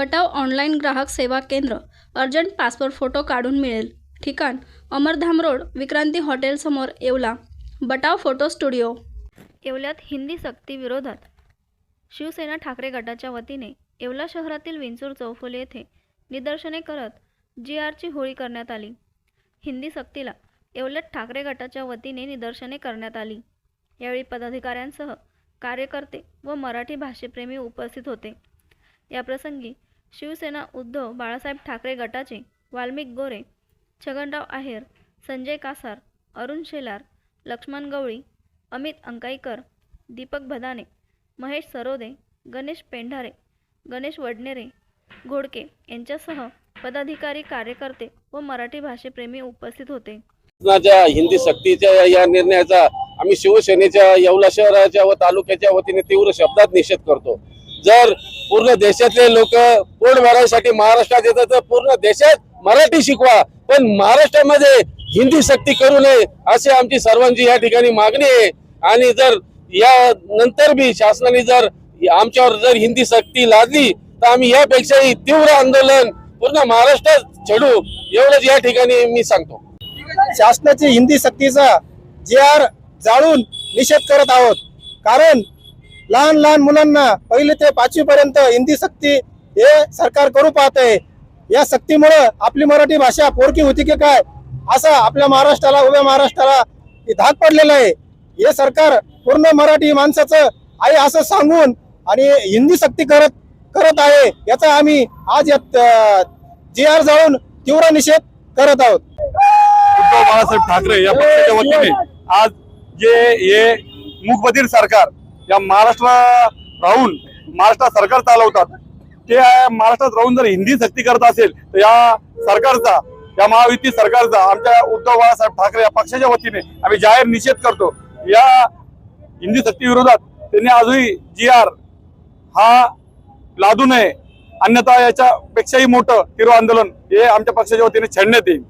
बटाव online ग्राहक सेवा केंद्र. अर्जंट पासपोर्ट फोटो काढून मिळेल. ठिकाण अमरधाम रोड, विक्रांती हॉटेल समोर, येवला. Batav photo studio. येवल्यात हिंदी सक्ती विरोधात शिवसेना ठाकरे गटाच्या वतीने येवला शहरातील विंचूर चौफुली येथे निदर्शने करत जी.आरची होळी करण्यात आली. हिंदी सक्तीला येवल्यात ठाकरे गटाच्या वतीने निदर्शने करण्यात आली. यावेळी पदाधिकाऱ्यांसह कार्यकर्ते व मराठी भाषेप्रेमी उपस्थित होते. याप्रसंगी शिवसेना उद्धव बाळासाहेब ठाकरे गटाचे वाल्मिक गोरे, छगनराव आहेर, संजय कासार, अरुण शेलार, लक्ष्मण गवळी, अमित अंकाईकर, दीपक भदाने, महेश सरोदे, गणेश पेंढारे, गणेश वडनेरे घोडके यांच्यासह पदाधिकारी, कार्यकर्ते व मराठी भाषेप्रेमी उपस्थित होते. हिंदी सक्तीच्या या निर्णयाचा आम्ही शिवसेनेच्या येवला शहराच्या व तालुक्याच्या वतीने तीव्र शब्दात निषेध करतो. जर पूर्ण देशातले लोक पोट भरण्यासाठी महाराष्ट्रात येतात तर पूर्ण देशात मराठी शिकवा, पण महाराष्ट्रामध्ये हिंदी सक्ती करू नये अशी आमची सर्वांची या ठिकाणी मागणी आहे. आणि जर या नंतर बी शासनाने जर आमच्यावर जर हिंदी सक्ती लादली तर आम्ही यापेक्षाही तीव्र आंदोलन पूर्ण महाराष्ट्रात छेडू, एवढंच या ठिकाणी मी सांगतो. शासनाची हिंदी सक्तीचा जी.आर जाळून निषेध करत आहोत. कारण लहान लहान मुलांना 1ली ते 5वी पर्यंत हिंदी सक्ती हे सरकार करू पाहते. या सक्तीमुळे आपली मराठी भाषा पोरकी होती की काय असं आपल्या महाराष्ट्राला, उभ्या महाराष्ट्राला धाक पडलेला आहे. हे सरकार पूर्ण मराठी माणसाचं आहे असं सांगून आणि हिंदी सक्ती करत आहे. याचा आम्ही आज जी.आर जाळून तीव्र निषेध करत आहोत. उद्धव बाळासाहेब ठाकरे या पक्षाच्या वतीने आज जे हे मूकबधीर सरकार या महाराष्ट्रात राहून महाराष्ट्र सरकार चालवतात, ते महाराष्ट्रात राहून जर हिंदी सक्ती करत असेल तर या सरकारचा, या महायुती सरकारचा आमच्या उद्धव बाळासाहेब ठाकरे या पक्षाच्या वतीने आम्ही जाहीर निषेध करतो. या हिंदी सक्ती विरोधात त्यांनी आजही जी.आर हा लादू नये, अन्यथा याच्यापेक्षाही मोठं तीव्र आंदोलन हे आमच्या पक्षाच्या वतीने छेडण्यात येईल.